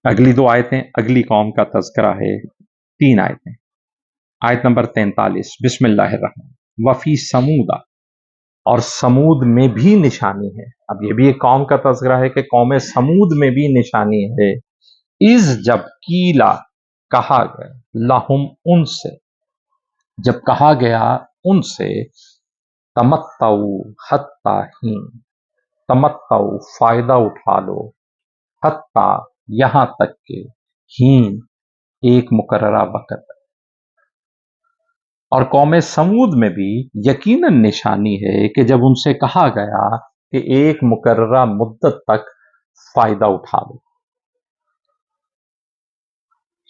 अगली 2 आयतें अगली कौम का तज़किरा है, 3 आयतें। आयत नंबर 43, बिस्मिल्लाहिर्रहमान वफ़ी समूदा, और समूद में भी निशानी है। अब ये भी एक कौम का तज़किरा है कि कौम समूद में भी निशानी है। इज़ जब कीला कहा गया, लहुम उनसे, जब कहा गया उनसे, तमत्तऊ हत्ता हीन, तमत्तऊ फायदा उठा लो, हत्ता यहां तक के, हीन एक मुकर्ररा वक़्त। और कौम समूद में भी यकीनन निशानी है कि जब उनसे कहा गया कि एक मुकर्ररा मुद्दत तक फायदा उठा लो।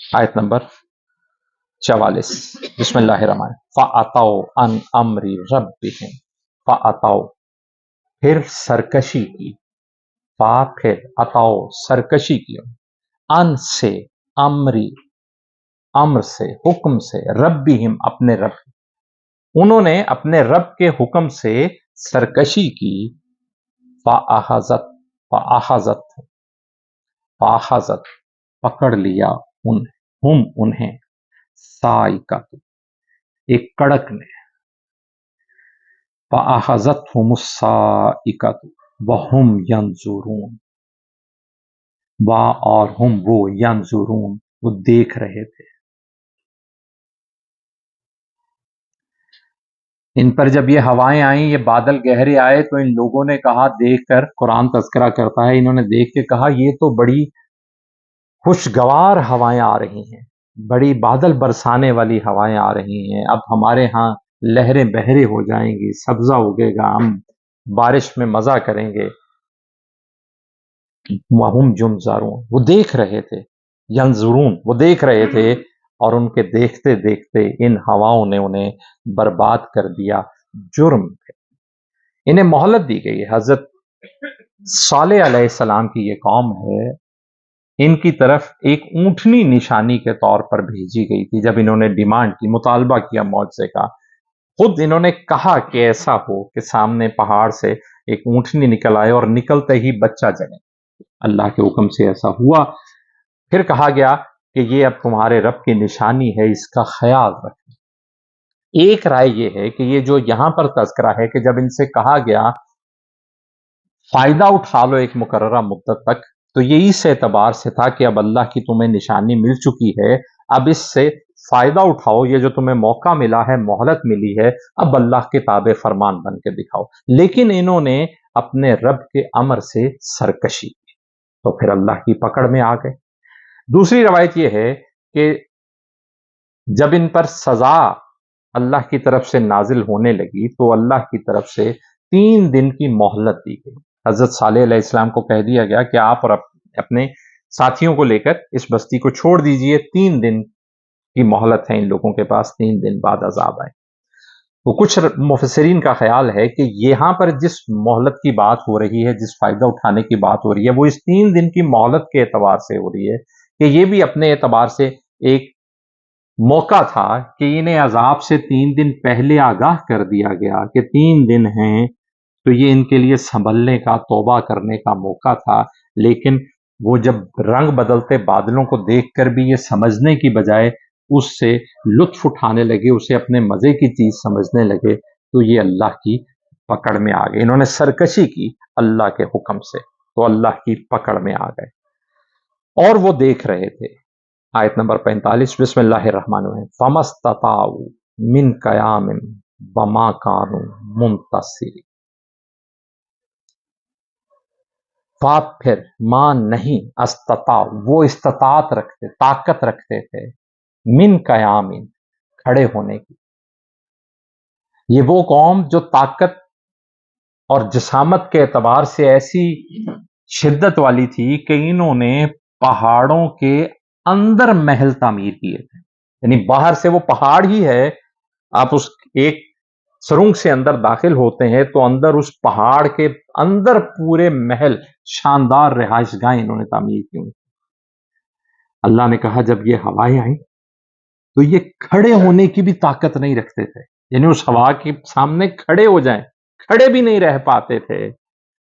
आयत नंबर 44, बिस्मिल्लाहिर्रहमान फ़अतौ अन अम्रि रब्बिहिम, फ़अतौ फिर सरकशी की, फा फिर अतौ सरकशी की, अन से, अम्री अम्र से, हुक्म से, रब्बिहिम अपने रब, उन्होंने अपने रब के हुक्म से सरकशी की। फ़अख़ज़त फ़अख़ज़त फ़अख़ज़त पकड़ लिया उन्हें साइक़त एक कड़क ने, फ़अख़ज़तहुमुस्साइक़त वहुम यंज़ुरून, और हम वो यंज़ुरून वो देख रहे थे। इन पर जब ये हवाएं आई, ये बादल गहरे आए, तो इन लोगों ने कहा, देखकर कुरान तज़किरा करता है, इन्होंने देख के कहा ये तो बड़ी खुशगवार हवाएं आ रही हैं, बड़ी बादल बरसाने वाली हवाएं आ रही हैं, अब हमारे यहाँ लहरें बहरे हो जाएंगी, सब्जा उगेगा, हम बारिश में मजा करेंगे। वहुम जुमज़ारून वो देख रहे थे, यंजुरून वो देख रहे थे, और उनके देखते देखते इन हवाओं ने उन्हें बर्बाद कर दिया। जुर्म इन्हें मोहलत दी गई है। हजरत सालेह अलैहिस्सलाम की ये कौम है, इनकी तरफ एक ऊंटनी निशानी के तौर पर भेजी गई थी। जब इन्होंने डिमांड की, मुतालबा किया मौजज़े का, खुद इन्होंने कहा कि ऐसा हो कि सामने पहाड़ से एक ऊंटनी निकल आए और निकलते ही बच्चा जने। अल्लाह के हुक्म से ऐसा हुआ। फिर कहा गया कि ये अब तुम्हारे रब की निशानी है, इसका ख्याल रखें। एक राय ये है कि ये जो यहां पर तज़किरा है कि जब इनसे कहा गया फायदा उठा लो एक मुकर्ररा मुद्दत तक, तो ये इस एतबार से था कि अब अल्लाह की तुम्हें निशानी मिल चुकी है, अब इससे फायदा उठाओ, ये जो तुम्हें मौका मिला है, मोहलत मिली है, अब अल्लाह के ताबे फरमान बन के दिखाओ। लेकिन इन्होंने अपने रब के अमर से सरकशी की, तो फिर अल्लाह की पकड़ में आ गए। दूसरी रवायत यह है कि जब इन पर सजा अल्लाह की तरफ से नाजिल होने लगी, तो अल्लाह की तरफ से 3 दिन की मोहलत दी गई। हजरत सालेह अलैहिस्सलाम को कह दिया गया कि आप और अपने साथियों को लेकर इस बस्ती को छोड़ दीजिए, 3 दिन की मोहलत है इन लोगों के पास, 3 दिन बाद अजाब आए। तो कुछ मुफस्सिरीन का ख्याल है कि यहां पर जिस मोहलत की बात हो रही है, जिस फायदा उठाने की बात हो रही है, वो इस 3 दिन की मोहलत के एतबार से हो रही है, कि ये भी अपने एतबार से एक मौका था कि इन्हें अजाब से 3 दिन पहले आगाह कर दिया गया कि 3 दिन हैं, तो ये इनके लिए संभलने का, तौबा करने का मौका था। लेकिन वो जब रंग बदलते बादलों को देखकर भी ये समझने की बजाय उससे लुत्फ उठाने लगे, उसे अपने मजे की चीज समझने लगे, तो ये अल्लाह की पकड़ में आ गए। इन्होंने सरकशी की अल्लाह के हुक्म से, तो अल्लाह की पकड़ में आ गए और वो देख रहे थे। आयत नंबर 45, बिस्मिल्लाहिर्रहमानिर्रहीम फमस्तताउ मिन कयामिन वमा कानू मुंतसिरी, फाप फिर मां नहीं, अस्तता वो इस्तात रखते, ताकत रखते थे, मिन कयामिन खड़े होने की। ये वो कौम जो ताकत और जिसामत के एतबार से ऐसी शिद्दत वाली थी कि इन्होंने पहाड़ों के अंदर महल तामीर किए थे। यानी बाहर से वो पहाड़ ही है, आप उस एक सुरंग से अंदर दाखिल होते हैं तो अंदर उस पहाड़ के अंदर पूरे महल, शानदार रिहाइशगाहें इन्होंने तामीर की हुई। अल्लाह ने कहा जब ये हवाएं आई तो ये खड़े होने की भी ताकत नहीं रखते थे, यानी उस हवा के सामने खड़े हो जाएं, खड़े भी नहीं रह पाते थे।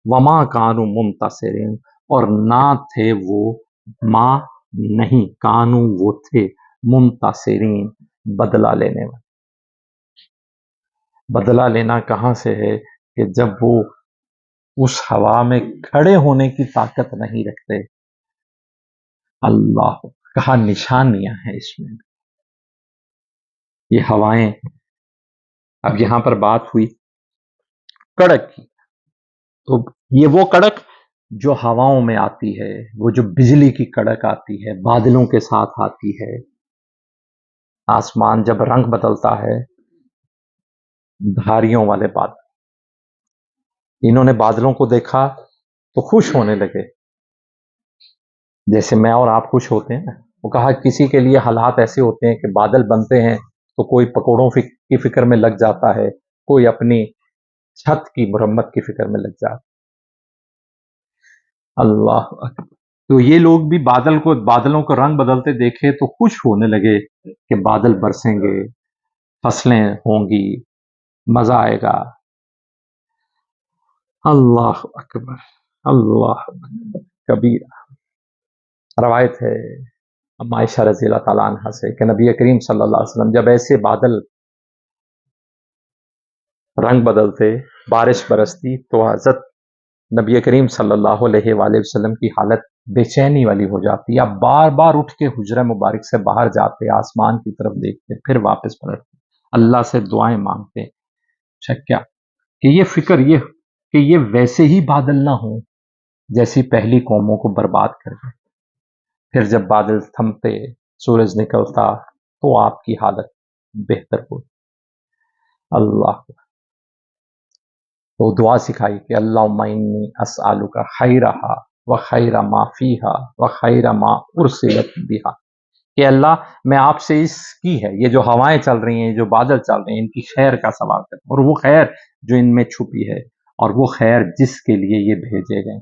वमा कानू मुंतसिरीन, और ना थे वो मां نہیں، کانو وہ تھے منتصرین، بدلہ لینے والے۔ بدلہ لینا کہاں سے ہے کہ جب وہ اس ہوا میں کھڑے ہونے کی طاقت نہیں رکھتے۔ اللہ کہا نشانیاں ہیں اس میں، یہ ہوائیں۔ اب یہاں پر بات ہوئی کڑک کی، تو یہ وہ کڑک جو ہواؤں میں آتی ہے، وہ جو بجلی کی کڑک آتی ہے، بادلوں کے ساتھ آتی ہے۔ آسمان جب رنگ بدلتا ہے، دھاریوں والے بادل، انہوں نے بادلوں کو دیکھا تو خوش ہونے لگے، جیسے میں اور آپ خوش ہوتے ہیں۔ وہ کہا کسی کے لیے حالات ایسے ہوتے ہیں کہ بادل بنتے ہیں تو کوئی پکوڑوں کی فکر میں لگ جاتا ہے، کوئی اپنی چھت کی مرمت کی فکر میں لگ جاتا ہے۔ اللہ اکبر۔ تو یہ لوگ بھی بادلوں کو رنگ بدلتے دیکھے تو خوش ہونے لگے کہ بادل برسیں گے، فصلیں ہوں گی، مزہ آئے گا۔ اللہ اکبر، اللہ اکبر کبیرہ۔ روایت ہے اما عائشہ رضی اللہ تعالیٰ عنہ سے کہ نبی کریم صلی اللہ علیہ وسلم جب ایسے بادل رنگ بدلتے، بارش برستی، تو حضرت نبی کریم صلی اللہ علیہ وآلہ وسلم کی حالت بے چینی والی ہو جاتی۔ اب بار بار اٹھ کے حجرہ مبارک سے باہر جاتے، آسمان کی طرف دیکھتے، پھر واپس پلٹتے، اللہ سے دعائیں مانگتے۔ کیا کہ یہ فکر کہ یہ ویسے ہی بادل نہ ہوں جیسی پہلی قوموں کو برباد کر دیں۔ پھر جب بادل تھمتے، سورج نکلتا، تو آپ کی حالت بہتر ہوئی۔ اللہ تو دعا سکھائی کہ اللہم انی اسألک خیرہا و خیر ما فیہا و خیر ما ارسلت بہا، کہ اللہ میں آپ سے اس کی ہے، یہ جو ہوائیں چل رہی ہیں، جو بادل چل رہے ہیں، ان کی خیر کا سوال کرتا ہوں، اور وہ خیر جو ان میں چھپی ہے، اور وہ خیر جس کے لیے یہ بھیجے گئے۔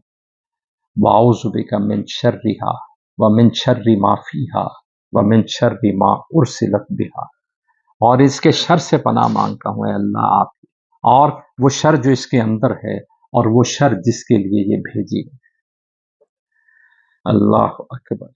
وَأَعُوذُ بِكَ مِن شَرِّهَا وَمِن شَرِّ مَا فِيهَا وَمِن شَرِّ مَا أُرْسِلَتْ بِهَا، اور اس کے شر سے پناہ مانگتا ہوں اے اللہ آپ کی، اور وہ شر جو اس کے اندر ہے، اور وہ شر جس کے لیے یہ بھیجی گئی۔ اللہ اکبر۔